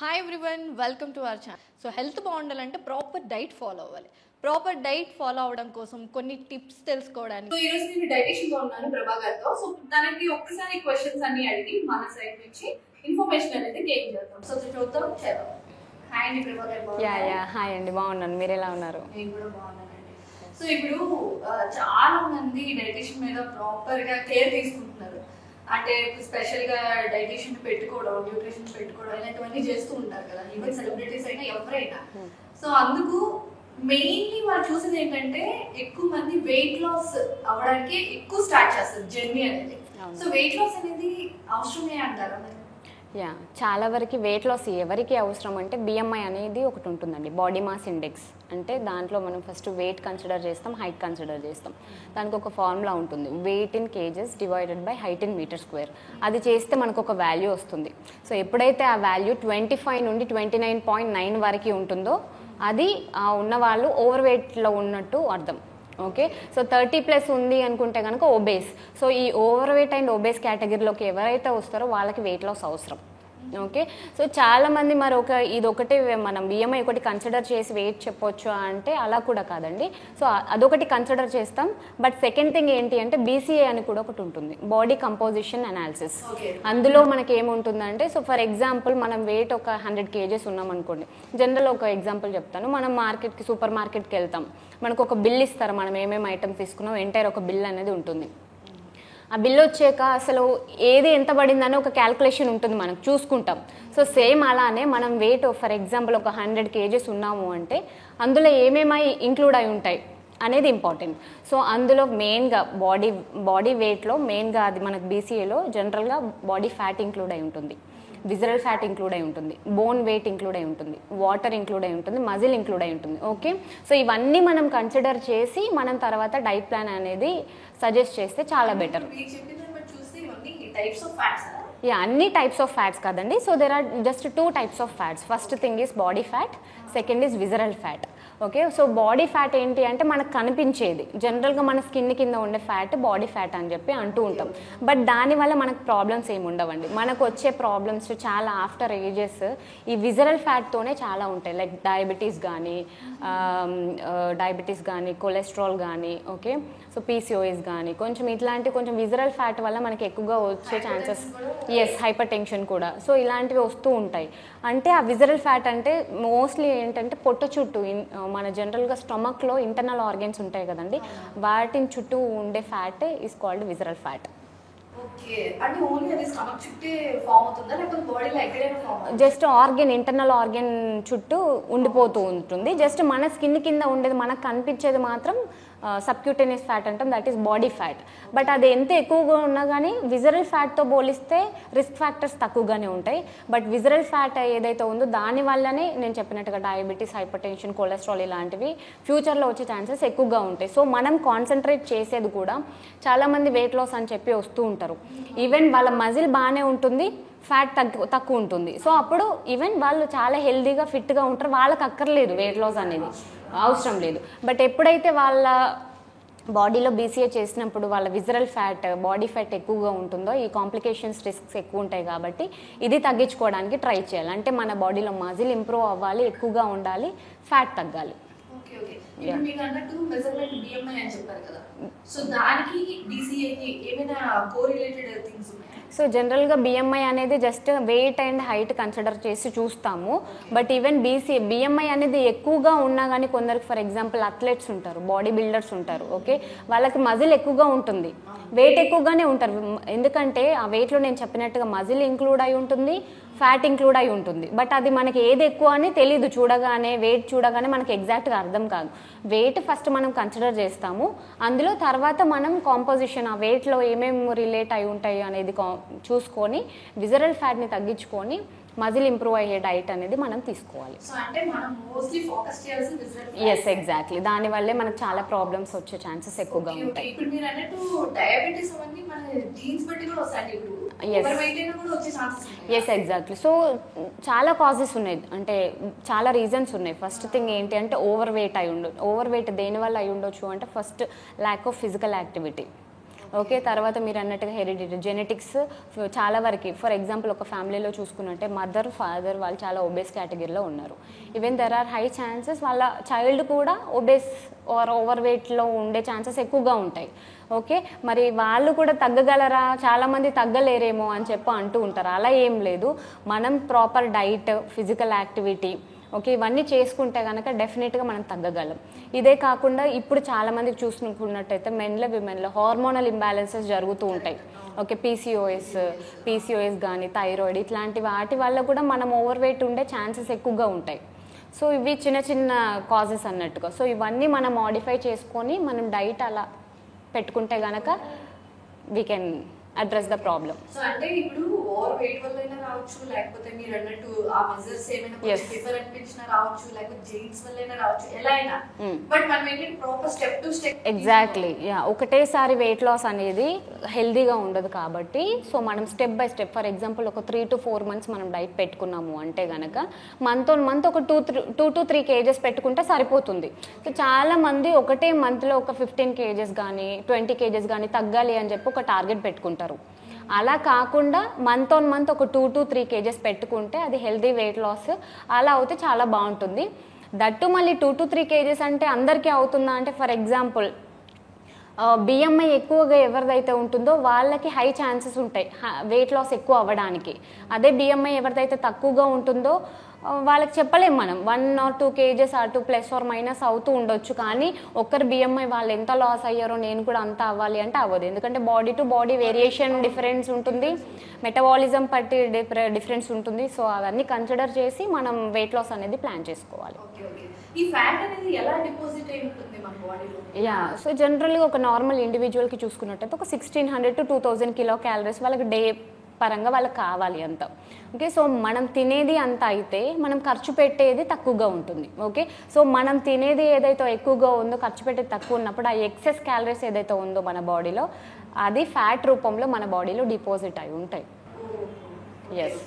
Hi everyone, welcome to our channel. So health బాగుండాలంటే proper diet follow అవ్వాలి. Proper diet follow అవడం కోసం కొన్ని టిప్స్ తెలుసుకోవడానికి సో ఈ రోజు నేను డైటిషియన్ తో ఉన్నాను ప్రభా గారితో. సో తనకి ఒక్కసారి క్వశ్చన్స్ అన్ని అడిగి మన సైడ్ నుంచి ఇన్ఫర్మేషన్ అనేది గెయిన్ చేద్దాం. సో చూద్దాం చేద్దాం. హాయ్ అండి ప్రభా గారు. హాయ్ అండి, బాగున్నాను. మీరు ఎలా ఉన్నారు? నేను కూడా బాగున్నానండి. సో ఇప్పుడు చాలా మంది డైటిషియన్ మీద ప్రాపర్ గా కేర్ తీసుకుంటున్నారు. అంటే స్పెషల్ గా డైటిషియన్ పెట్టుకోవడం, న్యూట్రిషన్ పెట్టుకోవడం ఇలాంటివన్నీ చేస్తూ ఉంటారు కదా, ఈవెన్ సెలబ్రిటీస్ అయినా ఎవరైనా. సో అందుకు మెయిన్లీ వాళ్ళు చూసేది ఏంటంటే ఎక్కువ మంది వెయిట్ లాస్ అవ్వడానికి ఎక్కువ స్టార్ట్ చేస్తారు జర్నీ అనేది. సో వెయిట్ లాస్ అనేది అవసరమే అంటారా? చాలా వరకు వెయిట్ లాస్ ఎవరికి అవసరం అంటే బిఎంఐ అనేది ఒకటి ఉంటుందండి, బాడీ మాస్ ఇండెక్స్. అంటే దాంట్లో మనం ఫస్ట్ వెయిట్ కన్సిడర్ చేస్తాం, హైట్ కన్సిడర్ చేస్తాం. దానికి ఒక ఫార్ములా ఉంటుంది, weight in kgs divided by height in metre square. అది చేస్తే మనకు ఒక వాల్యూ వస్తుంది. సో ఎప్పుడైతే ఆ వాల్యూ 25 నుండి 29.9 వరకు ఉంటుందో అది ఉన్న వాళ్ళు ఓవర్ వెయిట్లో ఉన్నట్టు అర్థం. ఓకే, సో 30+ ఉంది అనుకుంటే కనుక ఒబేస్. సో ఈ ఓవర్ వెయిట్ అండ్ ఒబేస్ కేటగిరీలోకి ఎవరైతే వస్తారో వాళ్ళకి వెయిట్ లాస్ అవసరం. ఓకే, సో చాలామంది మరి ఇదొకటి మనం బిఎంఐ ఒకటి కన్సిడర్ చేసి వెయిట్ చెప్పొచ్చు అంటే అలా కూడా కాదండి. సో అదొకటి కన్సిడర్ చేస్తాం. బట్ సెకండ్ థింగ్ ఏంటి అంటే బీసీఏ అని కూడా ఒకటి ఉంటుంది, బాడీ కంపోజిషన్ అనాలిసిస్. అందులో మనకి ఏముంటుందంటే, సో ఫర్ ఎగ్జాంపుల్ మనం వెయిట్ ఒక 100 kgs ఉన్నాం అనుకోండి. జనరల్ ఒక ఎగ్జాంపుల్ చెప్తాను. మనం సూపర్ మార్కెట్కి వెళ్తాం, మనకు ఒక బిల్ ఇస్తారు, మనం ఏమేమి ఐటమ్స్ తీసుకున్నాం ఎంటైర్ ఒక బిల్ అనేది ఉంటుంది. ఆ బిల్లు వచ్చాక అసలు ఏది ఎంత పడిందని ఒక క్యాల్కులేషన్ ఉంటుంది, మనం చూసుకుంటాం. సో సేమ్ అలానే మనం వెయిట్ ఫర్ ఎగ్జాంపుల్ ఒక 100 kgs ఉన్నాము అంటే అందులో ఏమేమి ఇంక్లూడ్ అయి ఉంటాయి అనేది ఇంపార్టెంట్. సో అందులో మెయిన్గా బాడీ వెయిట్లో మెయిన్గా అది మనకు బీసీఏలో జనరల్గా బాడీ ఫ్యాట్ ఇంక్లూడ్ అయి ఉంటుంది, విజరల్ ఫ్యాట్ ఇంక్లూడ్ అయి ఉంటుంది, బోన్ వెయిట్ ఇంక్లూడ్ అయి ఉంటుంది, వాటర్ ఇంక్లూడ్ అయి ఉంటుంది, మజిల్ ఇంక్లూడ్ అయి ఉంటుంది. ఓకే, సో ఇవన్నీ మనం కన్సిడర్ చేసి మనం తర్వాత డైట్ ప్లాన్ అనేది సజెస్ట్ చేస్తే చాలా బెటర్. అన్ని టైప్స్ ఆఫ్ ఫ్యాట్స్ కాదండి. So there are just 2 types of fats. First thing is body fat, second is visceral fat. Okay, so body fat ఏంటి అంటే మనకు కనిపించేది, జనరల్గా మన స్కిన్ కింద ఉండే ఫ్యాట్ బాడీ ఫ్యాట్ అని చెప్పి అంటూ ఉంటాం. బట్ దానివల్ల మనకు ప్రాబ్లమ్స్ ఏమి ఉండవండి. మనకు వచ్చే ప్రాబ్లమ్స్ చాలా ఆఫ్టర్ ఏజెస్ ఈ విజరల్ ఫ్యాట్తోనే చాలా ఉంటాయి. లైక్ డయాబెటీస్ కానీ కొలెస్ట్రాల్ కానీ, ఓకే, సో పీసీఓఎస్ కానీ కొంచెం కొంచెం విజరల్ ఫ్యాట్ వల్ల మనకి ఎక్కువగా వచ్చే ఛాన్సెస్, హైపర్ టెన్షన్ కూడా. సో ఇలాంటివి వస్తూ ఉంటాయి. అంటే ఆ విజరల్ ఫ్యాట్ అంటే మోస్ట్లీ ఏంటంటే పొట్ట చుట్టూ మన జనరల్గా స్టమక్లో ఇంటర్నల్ ఆర్గన్స్ ఉంటాయి కదండి, వాటిని చుట్టూ ఉండే fat is called visceral fat. Just internal organ చుట్టూ ఉండిపోతూ ఉంటుంది. జస్ట్ మన స్కిన్ కింద ఉండేది మనకు కనిపించేది మాత్రం సబ్క్యూటేనియస్ ఫ్యాట్ అంటాం, that is body fat. But అది ఎంత ఎక్కువగా ఉన్నా కానీ విజరల్ ఫ్యాట్తో పోలిస్తే రిస్క్ ఫ్యాక్టర్స్ తక్కువగానే ఉంటాయి. బట్ విజరల్ ఫ్యాట్ ఏదైతే ఉందో దానివల్లనే నేను చెప్పినట్టుగా డయాబెటీస్, హైపర్ టెన్షన్, కొలెస్ట్రాల్ ఇలాంటివి ఫ్యూచర్లో వచ్చే ఛాన్సెస్ ఎక్కువగా ఉంటాయి. సో మనం కాన్సన్ట్రేట్ చేసేది కూడా చాలామంది వెయిట్ లాస్ అని చెప్పి వస్తూ ఉంటారు. ఈవెన్ వాళ్ళ మజిల్ బాగానే ఉంటుంది, ఫ్యాట్ తక్కువ ఉంటుంది. సో అప్పుడు ఈవెన్ వాళ్ళు చాలా హెల్దీగా ఫిట్గా ఉంటారు, వాళ్ళకి అక్కర్లేదు వెయిట్ లాస్ అనేది, అవసరం లేదు. బట్ ఎప్పుడైతే వాళ్ళ బాడీలో బీసీఏ చేసినప్పుడు వాళ్ళ విజరల్ ఫ్యాట్, బాడీ ఫ్యాట్ ఎక్కువగా ఉంటుందో ఈ కాంప్లికేషన్స్ రిస్క్స్ ఎక్కువ ఉంటాయి. కాబట్టి ఇది తగ్గించుకోవడానికి ట్రై చేయాలి. అంటే మన బాడీలో మజిల్ ఇంప్రూవ్ అవ్వాలి, ఎక్కువగా ఉండాలి, ఫ్యాట్ తగ్గాలి. సో జనరల్గా బిఎంఐ అనేది just weight and height consider చేసి చూస్తాము. బట్ ఈవెన్ బిఎంఐ అనేది ఎక్కువగా ఉన్నా కానీ కొందరికి ఫర్ ఎగ్జాంపుల్ అథ్లెట్స్ ఉంటారు, బాడీ బిల్డర్స్ ఉంటారు. ఓకే, వాళ్ళకి మజిల్ ఎక్కువగా ఉంటుంది, వెయిట్ ఎక్కువగానే ఉంటారు. ఎందుకంటే ఆ వెయిట్లో నేను చెప్పినట్టుగా మజిల్ ఇంక్లూడ్ అయి ఉంటుంది, ఫ్యాట్ ఇంక్లూడ్ అయి ఉంటుంది. బట్ అది మనకి ఏది ఎక్కువ అని తెలీదు, వెయిట్ చూడగానే మనకి ఎగ్జాక్ట్గా అర్థం కాదు. వెయిట్ ఫస్ట్ మనం కన్సిడర్ చేస్తాము, అందులో తర్వాత మనం కాంపోజిషన్ ఆ వెయిట్లో ఏమేమి రిలేట్ అయి ఉంటాయి అనేది చూసుకొని విజరల్ ఫ్యాట్ని తగ్గించుకొని మజిల్ ఇంప్రూవ్ అయ్యే డైట్ అనేది మనం తీసుకోవాలి. ఎగ్జాక్ట్లీ, దానివల్లే మనకు చాలా ప్రాబ్లమ్స్ వచ్చే ఛాన్సెస్ ఎక్కువగా ఉంటాయి. ఎగ్జాక్ట్లీ. సో చాలా కాజెస్ ఉన్నాయి, అంటే చాలా రీజన్స్ ఉన్నాయి. ఫస్ట్ థింగ్ ఏంటి అంటే ఓవర్ వెయిట్ దేనివల్ల అయి ఉండొచ్చు అంటే first lack of physical activity. Okay, తర్వాత మీరు అన్నట్టుగా హెరిడిటీ జెనెటిక్స్ చాలా వరకు, ఫర్ ఎగ్జాంపుల్ ఒక ఫ్యామిలీలో చూసుకున్నట్టే మదర్ ఫాదర్ వాళ్ళు చాలా ఒబేస్ కేటగిరీలో ఉన్నారు. Even there are high chances వాళ్ళ చైల్డ్ కూడా ఒబేస్ ఆర్ ఓవర్ వెయిట్లో ఉండే ఛాన్సెస్ ఎక్కువగా ఉంటాయి. ఓకే, మరి వాళ్ళు కూడా తగ్గగలరా, చాలామంది తగ్గలేరేమో అని చెప్పి అంటూ ఉంటారు. అలా ఏం లేదు, మనం proper diet, physical activity, okay, ఇవన్నీ చేసుకుంటే కనుక డెఫినెట్గా మనం తగ్గగలం. ఇదే కాకుండా ఇప్పుడు చాలామందికి చూసుకున్నట్టయితే మెన్లో విమెన్లో హార్మోనల్ ఇంబ్యాలెన్సెస్ జరుగుతూ ఉంటాయి. ఓకే, పీసీఓఎస్ కానీ థైరాయిడ్ ఇట్లాంటి వాటి వల్ల కూడా మనం ఓవర్ వెయిట్ ఉండే ఛాన్సెస్ ఎక్కువగా ఉంటాయి. సో ఇవి చిన్న చిన్న కాజెస్ అన్నట్టుగా. సో ఇవన్నీ మనం మాడిఫై చేసుకొని మనం డైట్ అలా పెట్టుకుంటే కనుక we can address the problem. So అంటే ఇప్పుడు ఓవర్ వెయిట్ వల్ల అయినా రావచ్చు, లేకపోతే మీరు అన్నట్టు ఆ మెజర్స్ ఏమైనా ప్రిఫర్ అనిపించినా రావచ్చు, లేకపోతే జెయిన్స్ వల్ల అయినా రావచ్చు, ఎలా అయినా. బట్ మనం ఏంటంటే proper step to step. Exactly, yeah, ఒకటేసారి వెయిట్ లాస్ అనేది హెల్దీగా ఉండదు కాబట్టి సో మనం step by step, for example ఒక 3 to 4 months మనం డైట్ పెట్టుకున్నాము అంటే కనుక మంత్ ఆన్ మంత్ ఒక 2 to 3 kgs పెట్టుకుంటే సరిపోతుంది. సో చాలా మంది ఒకటే మంత్లో ఒక 15 kgs కానీ 20 kgs కానీ తగ్గాలి అని చెప్పి ఒక టార్గెట్ పెట్టుకుంటారు. అలా కాకుండా మంత్ ఆన్ మంత్ ఒక 2 to 3 kgs పెట్టుకుంటే అది హెల్దీ వెయిట్ లాస్ అలా అవుతే చాలా బాగుంటుంది. దట్టు మళ్ళీ 2 to 3 kgs అంటే అందరికీ అవుతుందా అంటే, ఫర్ ఎగ్జాంపుల్ బిఎంఐ ఎక్కువగా ఎవరిదైతే ఉంటుందో వాళ్ళకి హై ఛాన్సెస్ ఉంటాయి వెయిట్ లాస్ ఎక్కువ అవ్వడానికి. అదే బిఎంఐ ఎవరిదైతే తక్కువగా ఉంటుందో వాళ్ళకి చెప్పలేం మనం 1 or 2 kgs అటు ప్లస్ ఆర్ మైనస్ అవుతూ ఉండొచ్చు. కానీ ఒక్కరు బిఎంఐ వాళ్ళు ఎంత లాస్ అయ్యారో నేను కూడా అంత అవ్వాలి అంటే అవ్వదు. ఎందుకంటే body to body variation difference ఉంటుంది, మెటబాలిజం బట్టి డిఫరెన్స్ ఉంటుంది. సో అవన్నీ కన్సిడర్ చేసి మనం వెయిట్ లాస్ అనేది ప్లాన్ చేసుకోవాలి. ఈ ఫ్యాట్ అనేది ఎలా డిపాజిట్ అయి ఉంటుంది మన బాడీలో? యా, సో జనరల్గా ఒక నార్మల్ ఇండివిజువల్కి చూసుకున్నట్టయితే ఒక 1600 to 2000 kcal వాళ్ళకి డే పరంగా వాళ్ళకి కావాలి అంత. ఓకే, సో మనం తినేది అంత అయితే మనం ఖర్చు పెట్టేది తక్కువగా ఉంటుంది. ఓకే, సో మనం తినేది ఏదైతే ఎక్కువగా ఉందో ఖర్చు పెట్టేది తక్కువ ఉన్నప్పుడు ఆ ఎక్సెస్ క్యాలరీస్ ఏదైతే ఉందో మన బాడీలో అది ఫ్యాట్ రూపంలో మన బాడీలో డిపాజిట్ అయి ఉంటాయి. ఎస్,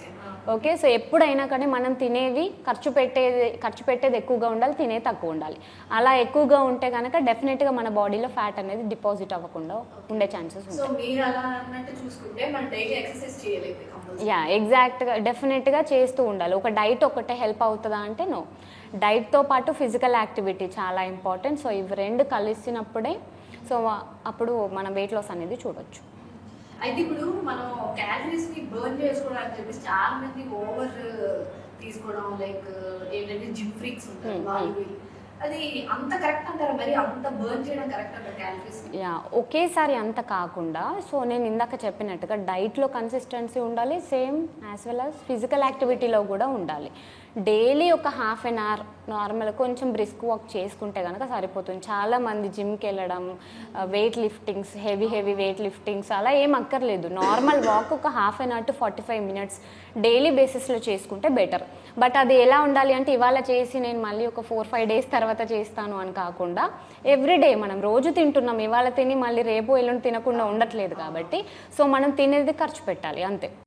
ఓకే, సో ఎప్పుడైనా కానీ మనం తినేవి ఖర్చు పెట్టేది ఎక్కువగా ఉండాలి, తినేది తక్కువ ఉండాలి. అలా ఎక్కువగా ఉంటే కనుక డెఫినెట్గా మన బాడీలో ఫ్యాట్ అనేది డిపాజిట్ అవ్వకుండా ఉండే ఛాన్సెస్ ఉంటాయి. యా, ఎగ్జాక్ట్గా డెఫినెట్గా చేస్తూ ఉండాలి. ఒక డైట్ ఒకటే హెల్ప్ అవుతుందా అంటే నో, డైట్తో పాటు ఫిజికల్ యాక్టివిటీ చాలా ఇంపార్టెంట్. సో ఇవి రెండు కలిసినప్పుడే సో అప్పుడు మనం వెయిట్ లాస్ అనేది చూడొచ్చు. అయితే ఇప్పుడు మనం క్యాలరీస్ ని బర్న్ చేసుకోవడానికి చెప్పేసి చాలా మంది ఓవర్ తీసుకోవడం, లైక్ ఏంటంటే జిమ్ ఫ్రీక్స్ ఉంటారు వాళ్ళు, అది అంత కరెక్ట్ అంటారా? మరి అంత బర్న్ చేయడం కరెక్ట్ అంటారా క్యాలరీస్? యా, ఒకేసారి అంత కాకుండా సో నేను ఇందాక చెప్పినట్టుగా డైట్లో కన్సిస్టెన్సీ ఉండాలి, same as well as physical యాక్టివిటీలో కూడా ఉండాలి. డైలీ ఒక ½ an hour నార్మల్ కొంచెం బ్రిస్క్ వాక్ చేసుకుంటే కనుక సరిపోతుంది. చాలామంది జిమ్కి వెళ్ళడం, weight liftings, heavy weight liftings అలా ఏం అక్కర్లేదు. నార్మల్ వాక్ ఒక ½ an hour to 45 minutes daily బేసిస్లో చేసుకుంటే బెటర్. బట్ అది ఎలా ఉండాలి అంటే ఇవాళ చేసి నేను మళ్ళీ ఒక 4-5 days తర్వాత చేస్తాను అని కాకుండా ఎవ్రీడే మనం రోజు తింటున్నాం, ఇవాళ తిని మళ్ళీ రేపు ఎల్లుండి తినకుండా ఉండట్లేదు కాబట్టి సో మనం తినేది ఖర్చు పెట్టాలి అంతే.